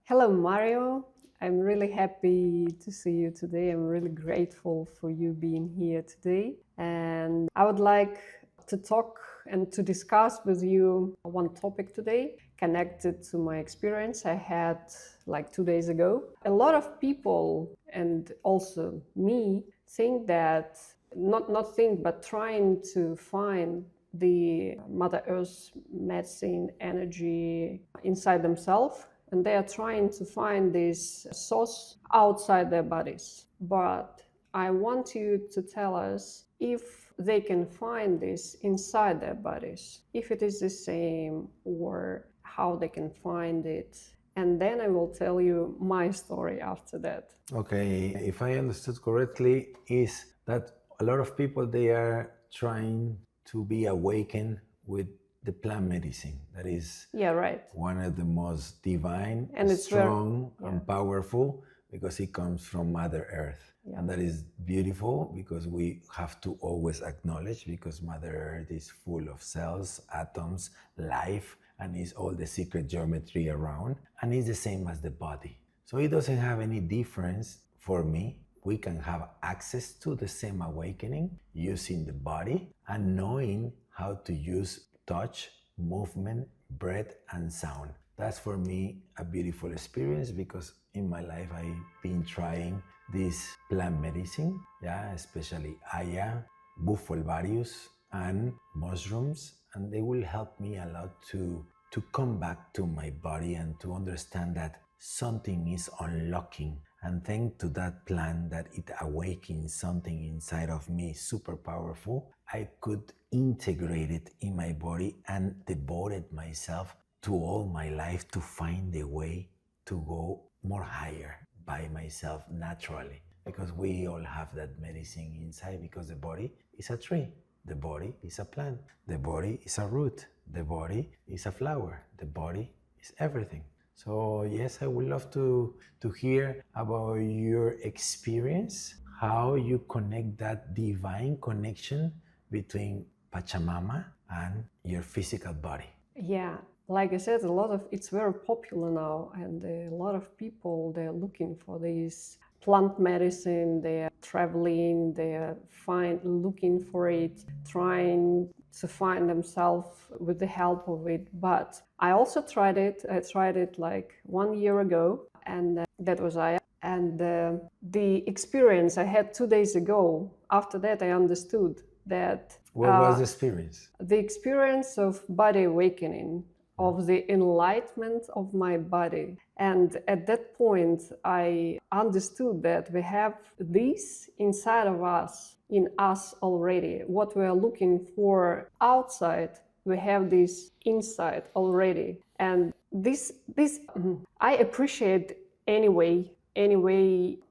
Hello, Mario. I'm really happy to see you today. I'm really grateful for you being here today. And I would like to talk and to discuss with you one topic today connected to my experience I had like 2 days ago. A lot of people, and also me, think that, not think, but trying to find the Mother Earth medicine energy inside themselves, and they are trying to find this source outside their bodies. But I want you to tell us if they can find this inside their bodies, if it is the same, or how they can find it. And then I will tell you my story after that. Okay, if I understood correctly, is that a lot of people, they are trying to be awakened with the plant medicine. That is right. One of the most divine, And it's strong, and powerful, because it comes from Mother Earth. Yeah. And that is beautiful, because we have to always acknowledge, because Mother Earth is full of cells, atoms, life, and is all the secret geometry around. And it's the same as the body. So it doesn't have any difference for me. We can have access to the same awakening using the body and knowing how to use touch, movement, breath, and sound. That's for me a beautiful experience, because in my life I've been trying this plant medicine, especially Aya, Buffolvarius, and mushrooms, and they will help me a lot to come back to my body and to understand that something is unlocking. And thanks to that plant, that it awakens something inside of me super powerful, I could integrate it in my body and devoted myself to all my life to find a way to go more higher by myself naturally. Because we all have that medicine inside, because the body is a tree, the body is a plant, the body is a root, the body is a flower, the body is everything. So yes, I would love to hear about your experience, how you connect that divine connection between Pachamama and your physical body. Yeah, like I said, it's very popular now, and a lot of people, they're looking for this plant medicine. They're traveling, they're looking for it, trying to find themselves with the help of it. But I also tried it. I tried it like 1 year ago, and that was I. And the experience I had 2 days ago, after that I understood that. What was the experience? The experience of body awakening, of the enlightenment of my body. And at that point, I understood that we have this inside of us, in us already. What we are looking for outside, we have this inside already. And this I appreciate anyway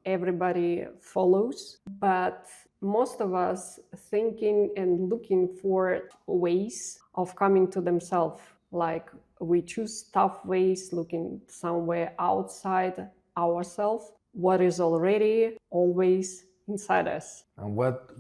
everybody follows, but most of us thinking and looking for ways of coming to themselves. Like we choose tough ways, looking somewhere outside ourselves, what is already always inside us. And what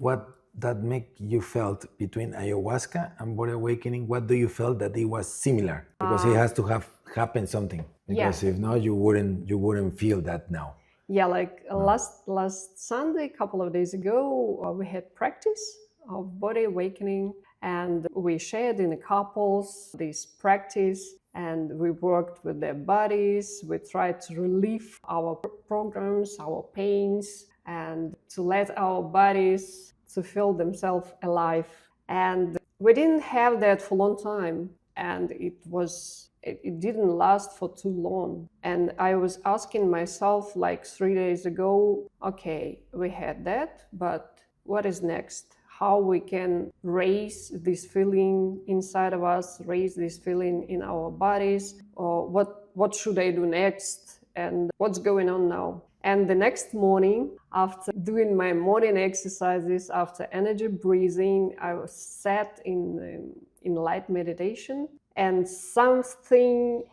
that make you felt between ayahuasca and body awakening? What do you felt that it was similar? Because it has to have happened something. Because if not, you wouldn't feel that now. Yeah, like last Sunday, a couple of days ago, we had practice of body awakening, and we shared in the couples this practice, and we worked with their bodies. We tried to relieve our programs, our pains, and to let our bodies to feel themselves alive. And we didn't have that for a long time, and it didn't last for too long. And I was asking myself like 3 days ago, okay, we had that, but what is next? How we can raise this feeling inside of us, raise this feeling in our bodies, or what should I do next, and what's going on now? And the next morning, after doing my morning exercises, after energy breathing, I was sat in light meditation, and something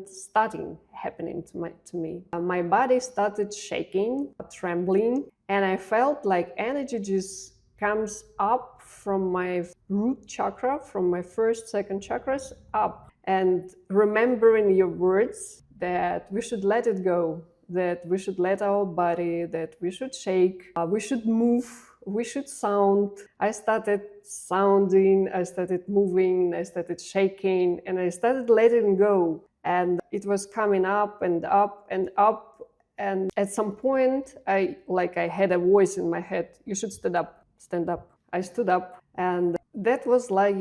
starting happening to me. My body started shaking, trembling, and I felt like energy just comes up from my root chakra, from my first, second chakras up. And remembering your words that we should let it go, that we should let our body, that we should shake, we should move, we should sound. I started sounding, I started moving, I started shaking, and I started letting go. And it was coming up and up and up. And at some point, I had a voice in my head, you should stand up, stand up. I stood up, and that was like,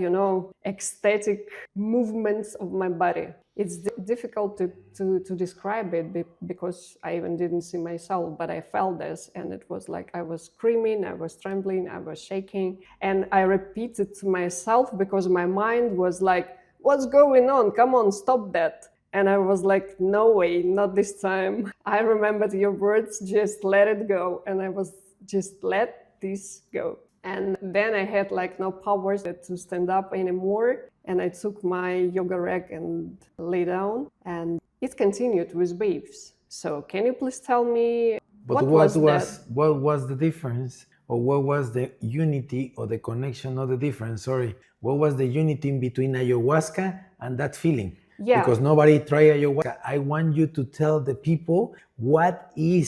ecstatic movements of my body. It's difficult to describe it because I even didn't see myself, but I felt this, and it was like I was screaming, I was trembling, I was shaking, and I repeated to myself because my mind was like, what's going on? Come on, stop that. And I was like, no way, not this time. I remembered your words, just let it go. And I was just let this go. And then I had like no powers to stand up anymore. And I took my yoga rack and lay down. And it continued with waves. So can you please tell me But what was the difference? Or what was the unity or the connection, not the difference, sorry. What was the unity in between ayahuasca and that feeling? Yeah. Because nobody tried ayahuasca. I want you to tell the people what you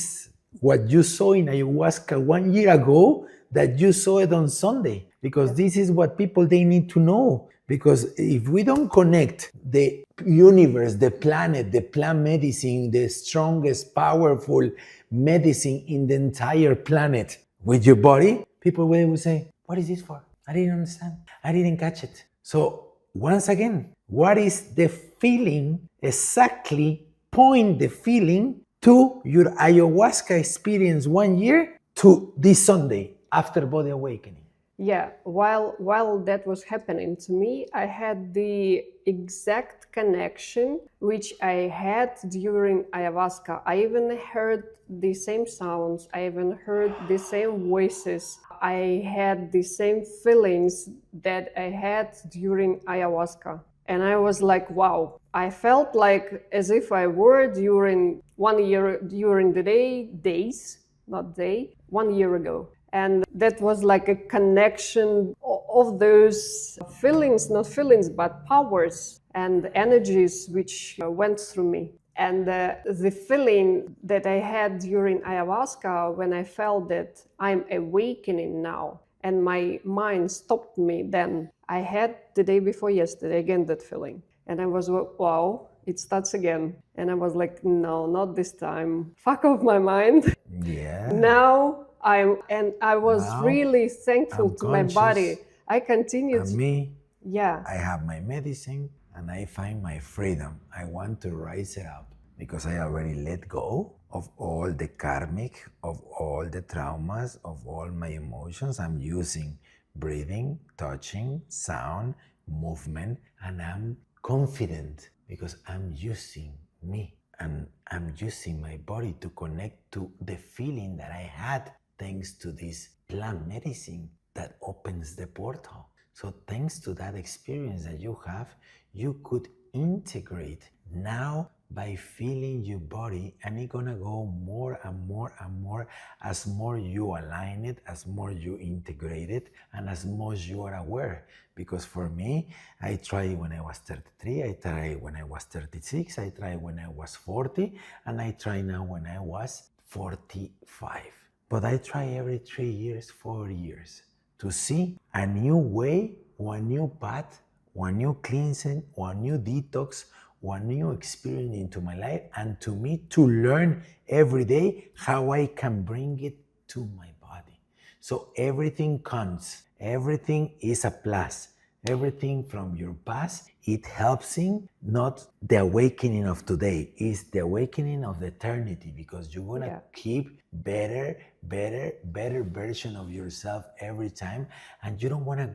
saw in ayahuasca 1 year ago that you saw it on Sunday. Because this is what people, they need to know. Because if we don't connect the universe, the planet, the plant medicine, the strongest, powerful medicine in the entire planet with your body, people will say, what is this for? I didn't understand. I didn't catch it. So once again, what is the feeling? Exactly point the feeling to your ayahuasca experience 1 year to this Sunday after body awakening. Yeah, while that was happening to me, I had the exact connection which I had during ayahuasca. I even heard the same sounds, I even heard the same voices. I had the same feelings that I had during ayahuasca. And I was like, wow, I felt like as if I were during 1 year, during the days, not day, 1 year ago. And that was like a connection of those feelings, not feelings, but powers and energies which went through me. And the feeling that I had during ayahuasca when I felt that I'm awakening now and my mind stopped me then. I had the day before yesterday again that feeling. And I was, wow, it starts again. And I was like, no, not this time. Fuck off my mind. Yeah. Now I was really thankful to my body. I continued. And me, yeah. I have my medicine and I find my freedom. I want to rise it up because I already let go of all the karmic, of all the traumas, of all my emotions. I'm using breathing, touching, sound, movement, and I'm confident because I'm using me and I'm using my body to connect to the feeling that I had thanks to this plant medicine that opens the portal. So thanks to that experience that you have, you could integrate now by feeling your body, and it's gonna go more and more and more as more you align it, as more you integrate it, and as much you are aware. Because for me, I tried when I was 33, I tried when I was 36, I tried when I was 40, and I try now when I was 45. But I try every 3 years, 4 years to see a new way or a new path or a new cleansing or a new detox or a new experience into my life, and to me to learn every day how I can bring it to my body. So everything comes, everything is a plus. Everything from your past, it helps in not the awakening of today, it's the awakening of the eternity, because you're gonna keep better version of yourself every time, and you don't want to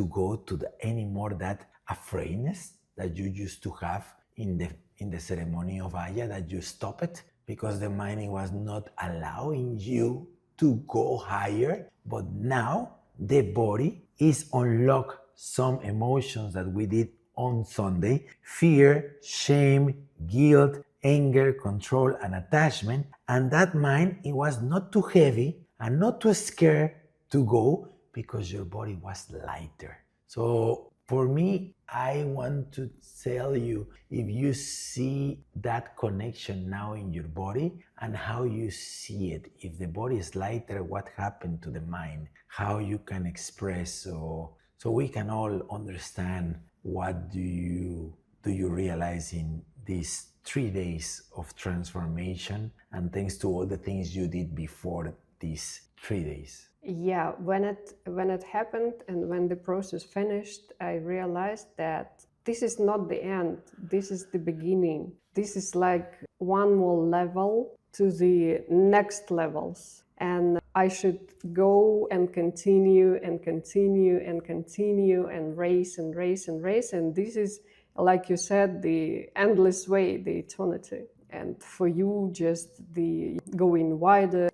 go to the anymore that afraidness that you used to have in the ceremony of Aya, that you stop it because the mind was not allowing you to go higher. But now the body is unlocked some emotions that we did on Sunday: fear, shame, guilt, anger, control, and attachment. And that mind, it was not too heavy and not too scared to go because your body was lighter. So For me, I want to tell you, if you see that connection now in your body and how you see it, if the body is lighter, what happened to the mind, how you can express, so we can all understand what do you realize in these 3 days of transformation, and thanks to all the things you did before these 3 days. Yeah, when it happened and when the process finished, I realized that this is not the end. This is the beginning. This is like one more level to the next levels. And I should go and continue and continue and continue and race and race and race. And this is, like you said, the endless way, the eternity. And for you, just the going wider,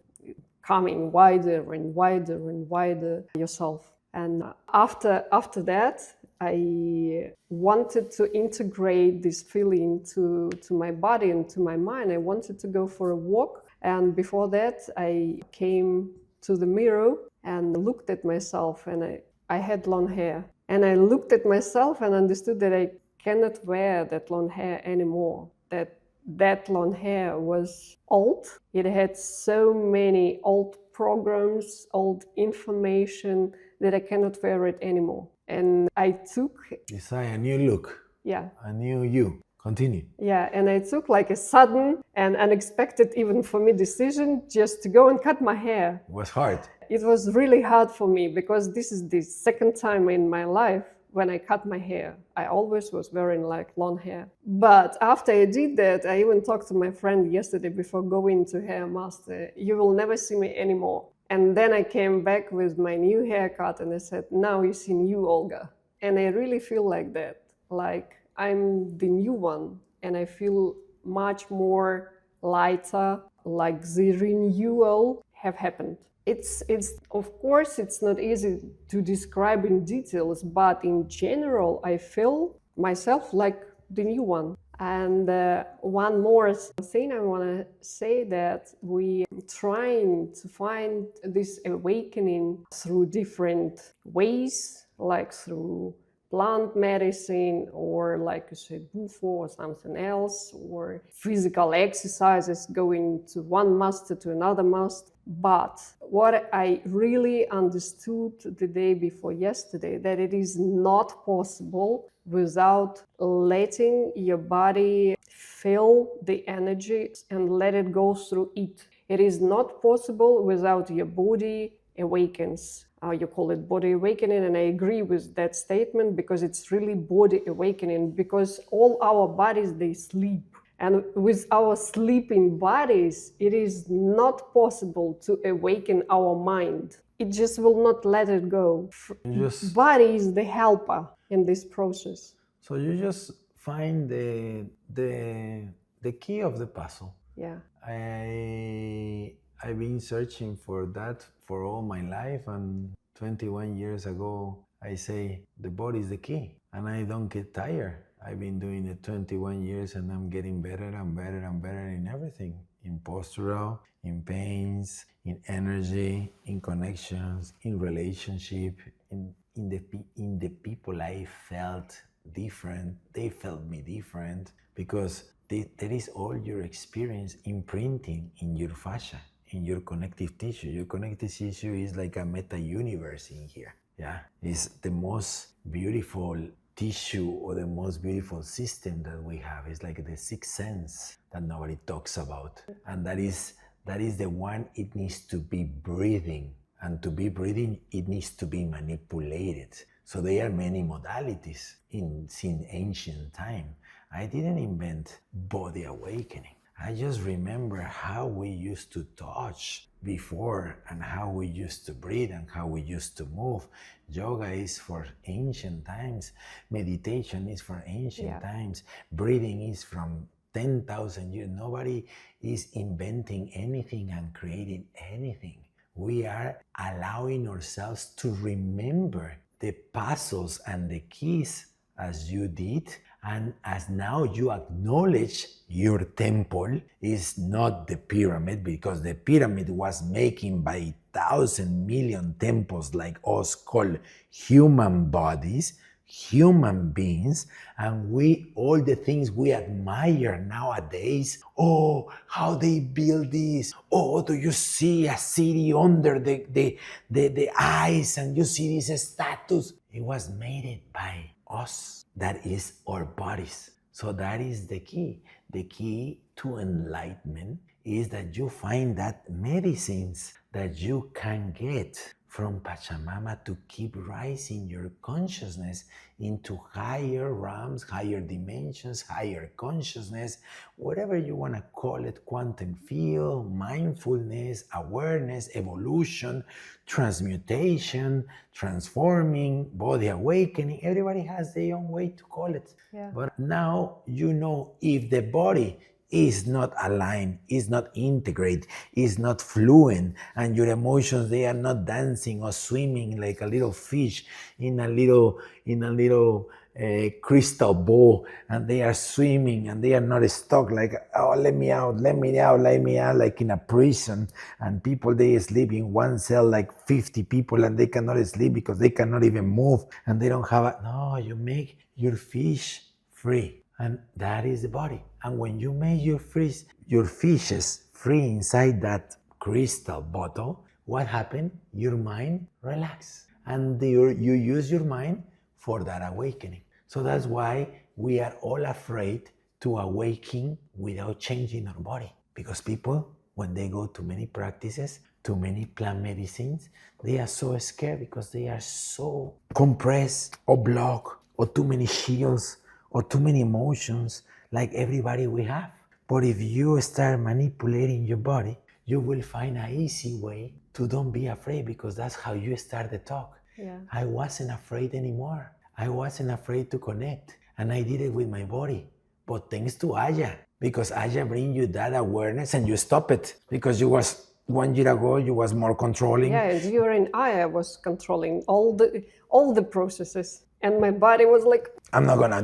coming wider and wider and wider yourself. And after that, I wanted to integrate this feeling to my body and to my mind. I wanted to go for a walk. And before that, I came to the mirror and looked at myself, and I had long hair. And I looked at myself and understood that I cannot wear that long hair anymore. That long hair was old. It had so many old programs, old information that I cannot wear it anymore. And I took... Decide a new look. Yeah. A new you. Continue. Yeah, and I took like a sudden and unexpected, even for me, decision just to go and cut my hair. It was hard. It was really hard for me because this is the second time in my life when I cut my hair. I always was wearing like long hair. But after I did that, I even talked to my friend yesterday before going to hair master. You will never see me anymore. And then I came back with my new haircut and I said, now you see new Olga. And I really feel like that. Like I'm the new one. And I feel much more lighter, like the renewal have happened. It's of course, it's not easy to describe in details, but in general, I feel myself like the new one. And one more thing I want to say, that we trying to find this awakening through different ways, like through plant medicine, or like you said, bufo or something else, or physical exercises, going to one master to another master. But what I really understood the day before yesterday, that it is not possible without letting your body feel the energy and let it go through it. It is not possible without your body awakens. You call it body awakening, and I agree with that statement, because it's really body awakening, because all our bodies, they sleep. And with our sleeping bodies, it is not possible to awaken our mind. It just will not let it go. Body is the helper in this process. So you just find the key of the puzzle. Yeah. I've been searching for that for all my life, and 21 years ago, I say the body is the key, and I don't get tired. I've been doing it 21 years, and I'm getting better and better and better in everything, in postural, in pains, in energy, in connections, in relationship, in the people I felt different. They felt me different, because there is all your experience imprinting in your fascia, in your connective tissue. Your connective tissue is like a meta-universe in here. Yeah, it's the most beautiful tissue, or the most beautiful system that we have. It's like the sixth sense that nobody talks about. And that is the one it needs to be breathing. And to be breathing, it needs to be manipulated. So there are many modalities since ancient time. I didn't invent body awakening. I just remember how we used to touch before, and how we used to breathe, and how we used to move. Yoga is for ancient times. Meditation is for ancient times. Breathing is from 10,000 years. Nobody is inventing anything and creating anything. We are allowing ourselves to remember the puzzles and the keys, as you did. And as now you acknowledge your temple is not the pyramid, because the pyramid was making by 1,000 million temples like us, called human bodies. human beings, and we, all the things we admire nowadays, oh, how they build this, oh, do you see a city under the ice, and you see this status? It was made by us. That is our bodies. So that is the key. The key to enlightenment is that you find that medicines that you can get from Pachamama to keep rising your consciousness into higher realms, higher dimensions, higher consciousness, whatever you want to call it, quantum field, mindfulness, awareness, evolution, transmutation, transforming, body awakening. Everybody has their own way to call it. Yeah. But now you know, if the body is not aligned, is not integrated, is not fluent, and your emotions, they are not dancing or swimming like a little fish in a little crystal bowl, and they are swimming and they are not stuck like, oh, let me out, like in a prison, and people, they sleep in one cell like 50 people, and they cannot sleep because they cannot even move, and they don't have no, you make your fish free. And that is the body. And when you make your fishes free inside that crystal bottle, what happened? Your mind relax. And you use your mind for that awakening. So that's why we are all afraid to awaken without changing our body. Because people, when they go to many practices, to many plant medicines, they are so scared because they are so compressed or blocked, or too many shields, or too many emotions, like everybody we have. But if you start manipulating your body, you will find an easy way to don't be afraid, because that's how you start the talk. Yeah. I wasn't afraid anymore. I wasn't afraid to connect, and I did it with my body. But thanks to Aya, because Aya brings you that awareness and you stop it, because you was 1 year ago, you was more controlling. Yeah, during I was controlling all the processes, and my body was like, I'm not gonna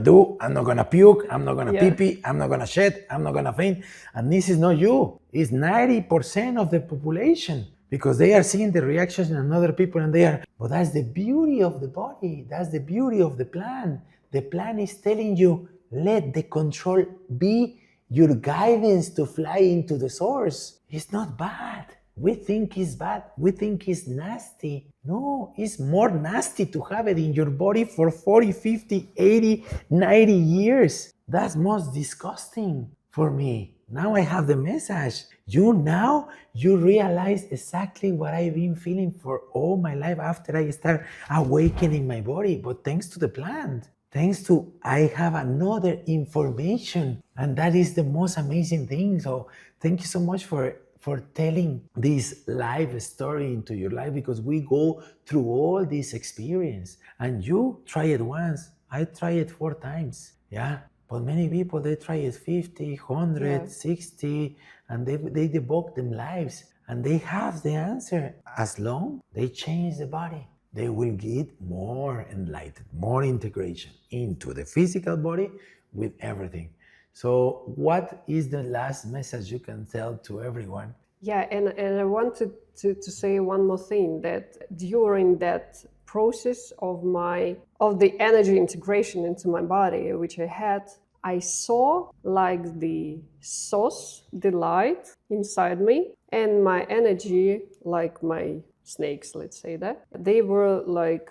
puke, I'm not gonna pee, I'm not gonna shed, I'm not gonna faint. And this is not you. It's 90% of the population, because they are seeing the reactions in other people, and they are, but that's the beauty of the body. That's the beauty of the plan. The plan is telling you, let the control be your guidance to fly into the source. It's not bad. We think it's bad. We think it's nasty. No, it's more nasty to have it in your body for 40, 50, 80, 90 years. That's most disgusting for me. Now I have the message. You realize exactly what I've been feeling for all my life after I start awakening my body. But thanks to the plant, thanks to I have another information, and that is the most amazing thing. So thank you so much for telling this life story into your life, because we go through all this experience, and you try it once, I try it 4 times, yeah. But many people, they try it 50, 100, 60, and they devote them lives, and they have the answer. As long they change the body, they will get more enlightened, more integration into the physical body with everything. So what is the last message you can tell to everyone? Yeah, and I wanted to say one more thing, that during that process of the energy integration into my body, which I had, I saw like the source, the light inside me, and my energy, like my snakes, let's say that, they were like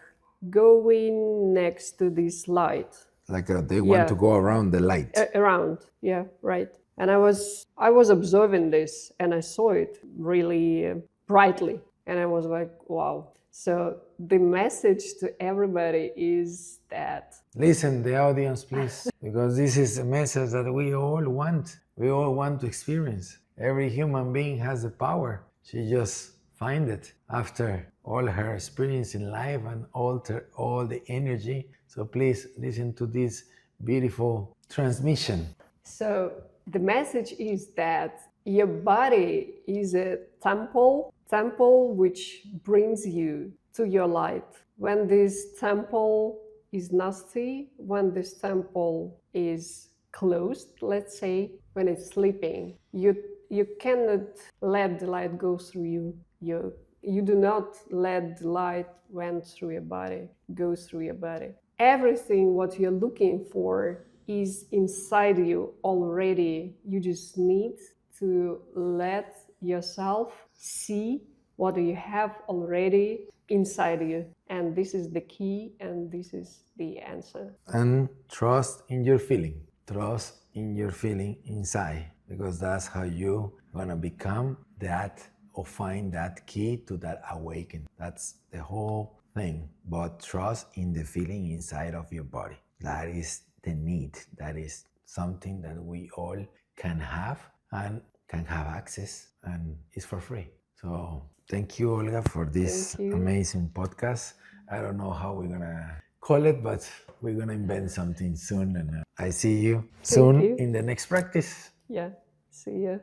going next to this light. Like they want to go around the light. Around, yeah, right. And I was observing this, and I saw it really brightly, and I was like, wow. So the message to everybody is that, listen, the audience, please, because this is a message that we all want. We all want to experience. Every human being has the power. She just find it after all her experience in life and alter all the energy. So please listen to this beautiful transmission. So the message is that your body is a temple which brings you to your light. When this temple is nasty, when this temple is closed, let's say, when it's sleeping, you cannot let the light go through you. You do not let the light went through your body, go through your body. everything what you're looking for is inside you already. You just need to let yourself see what you have already inside you. And this is the key, and this is the answer. And trust in your feeling. Trust in your feeling inside, because that's how you gonna become that or find that key to that awakening. That's the whole thing. But trust in the feeling inside of your body. That is the need. That is something that we all can have and can have access, and it's for free. So thank you, Olga, for this amazing podcast. I don't know how we're gonna call it, but we're gonna invent something soon, and I see you soon in the next practice. Yeah, see you.